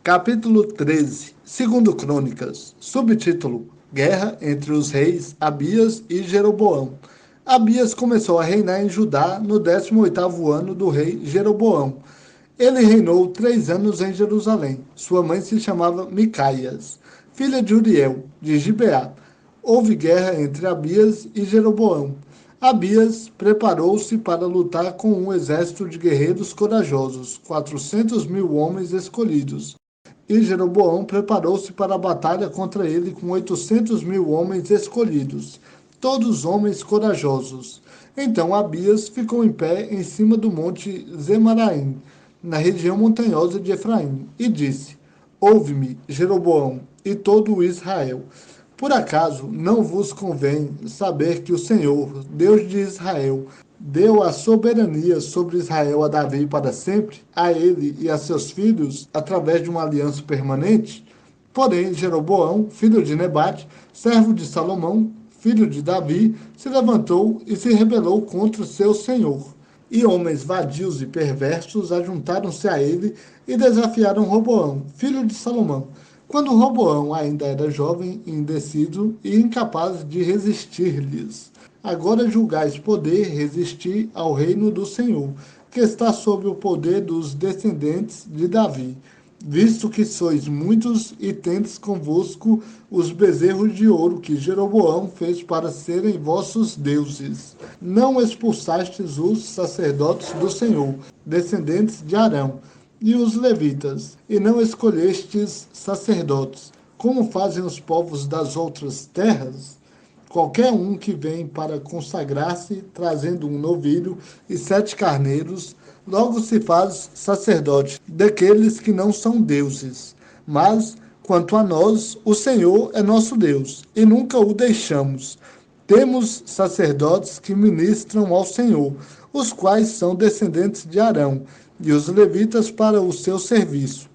Capítulo 13, segundo Crônicas, subtítulo: Guerra entre os reis Abias e Jeroboão. Abias começou a reinar em Judá no 18º ano do rei Jeroboão. Ele reinou 3 anos em Jerusalém. Sua mãe se chamava Micaias, filha de Uriel, de Gibeá. Houve guerra entre Abias e Jeroboão. Abias preparou-se para lutar com um exército de guerreiros corajosos, 400.000 homens escolhidos. E Jeroboão preparou-se para a batalha contra ele com 800.000 homens escolhidos, todos homens corajosos. Então Abias ficou em pé em cima do monte Zemaraim, na região montanhosa de Efraim, e disse: Ouve-me, Jeroboão, e todo o Israel. Por acaso não vos convém saber que o Senhor, Deus de Israel, deu a soberania sobre Israel a Davi para sempre, a ele e a seus filhos, através de uma aliança permanente? Porém, Jeroboão, filho de Nebate, servo de Salomão, filho de Davi, se levantou e se rebelou contra seu senhor. E homens vadios e perversos ajuntaram-se a ele e desafiaram Roboão, filho de Salomão, quando Roboão ainda era jovem, indeciso e incapaz de resistir-lhes. Agora julgais poder resistir ao reino do Senhor, que está sob o poder dos descendentes de Davi, visto que sois muitos e tendes convosco os bezerros de ouro que Jeroboão fez para serem vossos deuses. Não expulsastes os sacerdotes do Senhor, descendentes de Arão, e os levitas, e não escolhestes sacerdotes, como fazem os povos das outras terras? Qualquer um que vem para consagrar-se, trazendo um novilho e 7 carneiros, logo se faz sacerdote daqueles que não são deuses. Mas, quanto a nós, o Senhor é nosso Deus, e nunca o deixamos. Temos sacerdotes que ministram ao Senhor, os quais são descendentes de Arão, e os levitas para o seu serviço.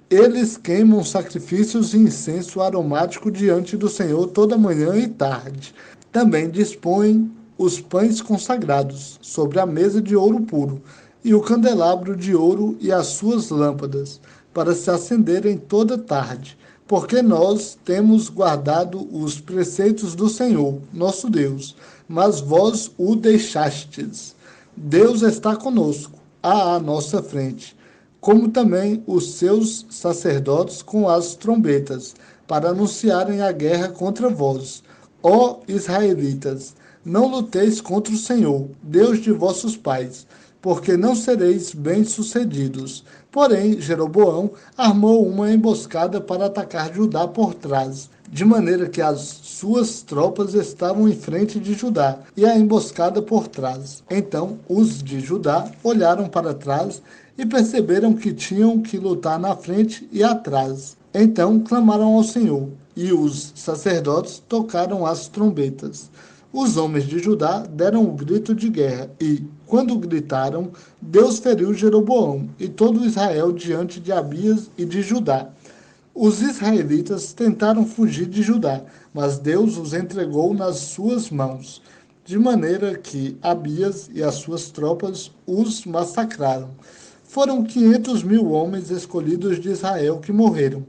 Eles queimam sacrifícios e incenso aromático diante do Senhor toda manhã e tarde. Também dispõem os pães consagrados sobre a mesa de ouro puro, e o candelabro de ouro e as suas lâmpadas, para se acenderem toda tarde, porque nós temos guardado os preceitos do Senhor, nosso Deus, mas vós o deixastes. Deus está conosco, à nossa frente, como também os seus sacerdotes com as trombetas, para anunciarem a guerra contra vós. Ó israelitas, não luteis contra o Senhor, Deus de vossos pais, porque não sereis bem-sucedidos. Porém, Jeroboão armou uma emboscada para atacar Judá por trás, de maneira que as suas tropas estavam em frente de Judá, e a emboscada por trás. Então, os de Judá olharam para trás e perceberam que tinham que lutar na frente e atrás. Então clamaram ao Senhor, e os sacerdotes tocaram as trombetas. Os homens de Judá deram um grito de guerra, e, quando gritaram, Deus feriu Jeroboão e todo Israel diante de Abias e de Judá. Os israelitas tentaram fugir de Judá, mas Deus os entregou nas suas mãos, de maneira que Abias e as suas tropas os massacraram. Foram 500.000 homens escolhidos de Israel que morreram.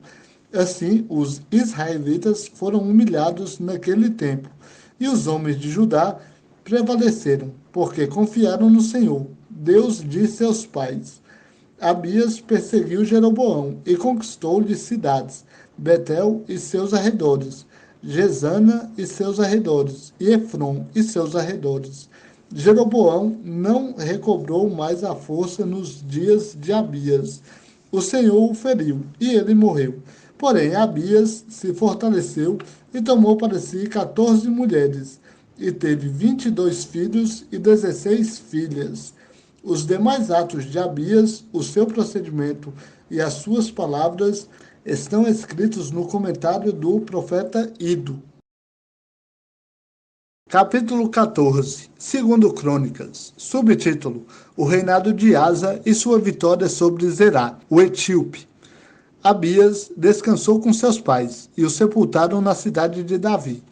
Assim, os israelitas foram humilhados naquele tempo, e os homens de Judá prevaleceram, porque confiaram no Senhor, Deus de seus pais. Abias perseguiu Jeroboão e conquistou-lhe cidades, Betel e seus arredores, Gesana e seus arredores, e Efron e seus arredores. Jeroboão não recobrou mais a força nos dias de Abias. O Senhor o feriu, e ele morreu. Porém, Abias se fortaleceu e tomou para si 14 mulheres, e teve 22 filhos e 16 filhas. Os demais atos de Abias, o seu procedimento e as suas palavras estão escritos no comentário do profeta Ido. Capítulo 14, segundo Crônicas, subtítulo: O reinado de Asa e sua vitória sobre Zerá, o etíope. Abias descansou com seus pais e o sepultaram na cidade de Davi.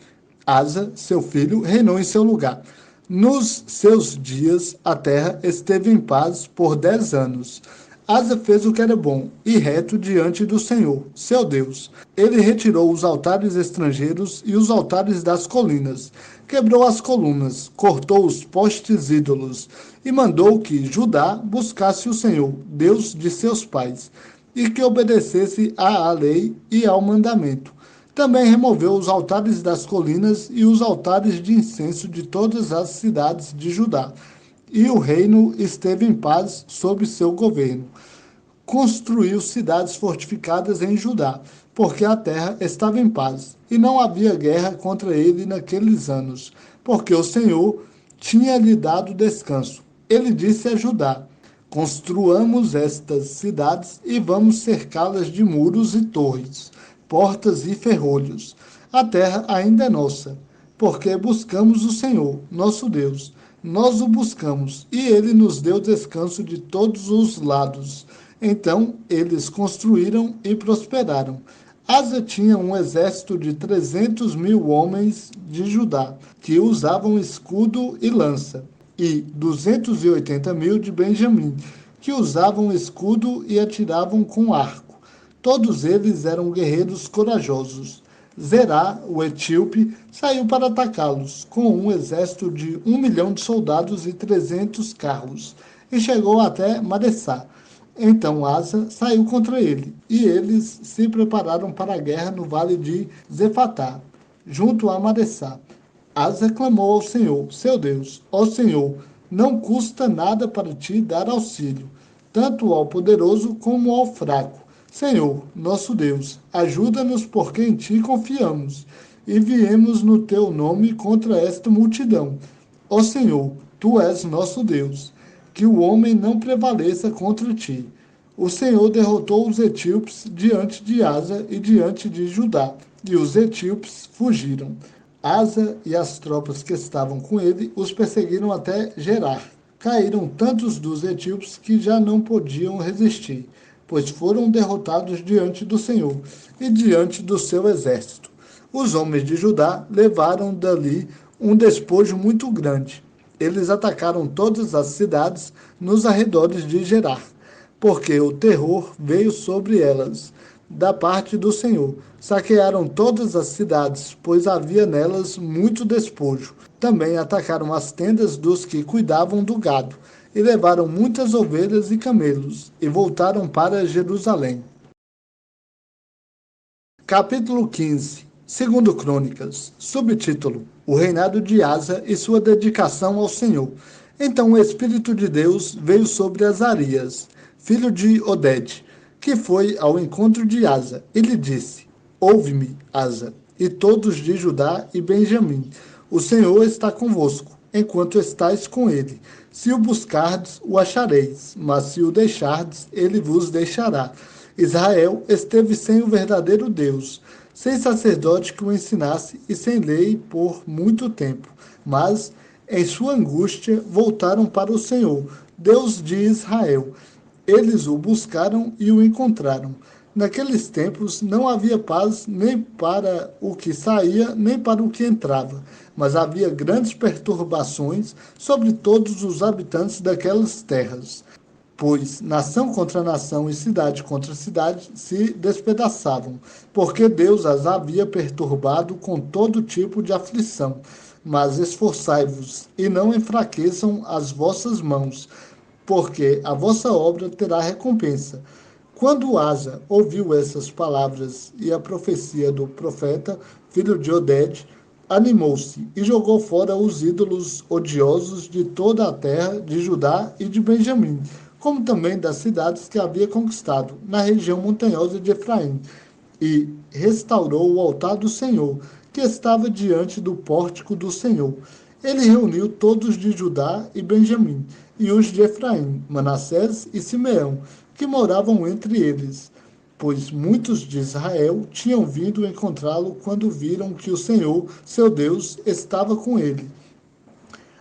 Asa, seu filho, reinou em seu lugar. Nos seus dias, a terra esteve em paz por 10 anos. Asa fez o que era bom e reto diante do Senhor, seu Deus. Ele retirou os altares estrangeiros e os altares das colinas, quebrou as colunas, cortou os postes ídolos e mandou que Judá buscasse o Senhor, Deus de seus pais, e que obedecesse à lei e ao mandamento. Também removeu os altares das colinas e os altares de incenso de todas as cidades de Judá. E o reino esteve em paz sob seu governo. Construiu cidades fortificadas em Judá, porque a terra estava em paz, e não havia guerra contra ele naqueles anos, porque o Senhor tinha lhe dado descanso. Ele disse a Judá: construamos estas cidades e vamos cercá-las de muros e torres, portas e ferrolhos. A terra ainda é nossa, porque buscamos o Senhor, nosso Deus. Nós o buscamos, e ele nos deu descanso de todos os lados. Então eles construíram e prosperaram. Asa tinha um exército de 300.000 homens de Judá, que usavam escudo e lança, e 280.000 de Benjamim, que usavam escudo e atiravam com arco. Todos eles eram guerreiros corajosos. Zerá, o etíope, saiu para atacá-los, com um exército de 1 milhão de soldados e 300 carros, e chegou até Maressá. Então Asa saiu contra ele, e eles se prepararam para a guerra no vale de Zefatá, junto a Maressá. Asa clamou ao Senhor, seu Deus: ó Senhor, não custa nada para ti dar auxílio, tanto ao poderoso como ao fraco. Senhor, nosso Deus, ajuda-nos porque em ti confiamos, e viemos no teu nome contra esta multidão. Ó Senhor, tu és nosso Deus, que o homem não prevaleça contra ti. O Senhor derrotou os etíopes diante de Asa e diante de Judá, e os etíopes fugiram. Asa e as tropas que estavam com ele os perseguiram até Gerar. Caíram tantos dos etíopes que já não podiam resistir, pois foram derrotados diante do Senhor e diante do seu exército. Os homens de Judá levaram dali um despojo muito grande. Eles atacaram todas as cidades nos arredores de Gerar, porque o terror veio sobre elas, da parte do Senhor. Saquearam todas as cidades, pois havia nelas muito despojo. Também atacaram as tendas dos que cuidavam do gado, e levaram muitas ovelhas e camelos, e voltaram para Jerusalém. Capítulo 15. Segundo Crônicas. Subtítulo: O reinado de Asa e sua dedicação ao Senhor. Então o Espírito de Deus veio sobre Azarias, filho de Oded, que foi ao encontro de Asa, e lhe disse: ouve-me, Asa, e todos de Judá e Benjamim. O Senhor está convosco, enquanto estáis com ele. Se o buscardes, o achareis, mas se o deixardes, ele vos deixará. Israel esteve sem o verdadeiro Deus, sem sacerdote que o ensinasse e sem lei por muito tempo. Mas, em sua angústia, voltaram para o Senhor, Deus de Israel. Eles o buscaram e o encontraram. Naqueles tempos não havia paz nem para o que saía, nem para o que entrava, mas havia grandes perturbações sobre todos os habitantes daquelas terras, pois nação contra nação e cidade contra cidade se despedaçavam, porque Deus as havia perturbado com todo tipo de aflição. Mas esforçai-vos e não enfraqueçam as vossas mãos, porque a vossa obra terá recompensa. Quando Asa ouviu essas palavras e a profecia do profeta, filho de Oded, animou-se e jogou fora os ídolos odiosos de toda a terra de Judá e de Benjamim, como também das cidades que havia conquistado, na região montanhosa de Efraim, e restaurou o altar do Senhor, que estava diante do pórtico do Senhor. Ele reuniu todos de Judá e Benjamim, e os de Efraim, Manassés e Simeão, que moravam entre eles, pois muitos de Israel tinham vindo encontrá-lo quando viram que o Senhor, seu Deus, estava com ele.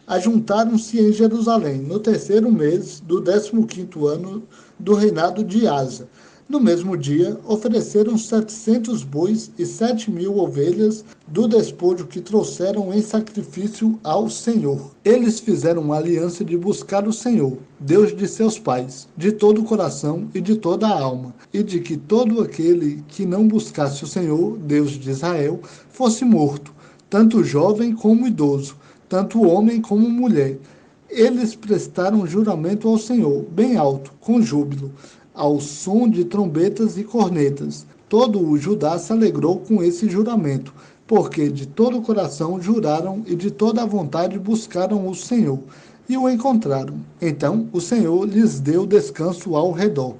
Ajuntaram-se em Jerusalém, no terceiro mês do 15º ano do reinado de Asa. No mesmo dia, ofereceram 700 bois e 7.000 ovelhas do despojo que trouxeram em sacrifício ao Senhor. Eles fizeram uma aliança de buscar o Senhor, Deus de seus pais, de todo o coração e de toda a alma, e de que todo aquele que não buscasse o Senhor, Deus de Israel, fosse morto, tanto jovem como idoso, tanto homem como mulher. Eles prestaram juramento ao Senhor, bem alto, com júbilo, ao som de trombetas e cornetas. Todo o Judá se alegrou com esse juramento, porque de todo o coração juraram e de toda a vontade buscaram o Senhor, e o encontraram. Então o Senhor lhes deu descanso ao redor.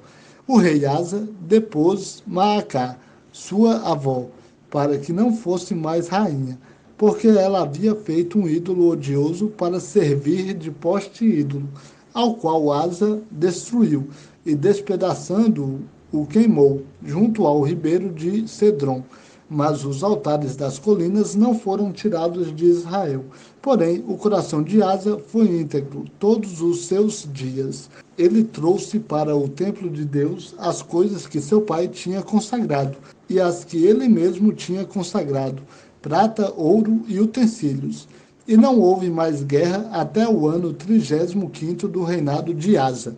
O rei Asa depôs Maacá, sua avó, para que não fosse mais rainha, porque ela havia feito um ídolo odioso para servir de poste ídolo, ao qual Asa destruiu, e despedaçando-o, o queimou, junto ao ribeiro de Cedron. Mas os altares das colinas não foram tirados de Israel. Porém, o coração de Asa foi íntegro todos os seus dias. Ele trouxe para o templo de Deus as coisas que seu pai tinha consagrado, e as que ele mesmo tinha consagrado, prata, ouro e utensílios. E não houve mais guerra até o ano 35º do reinado de Asa.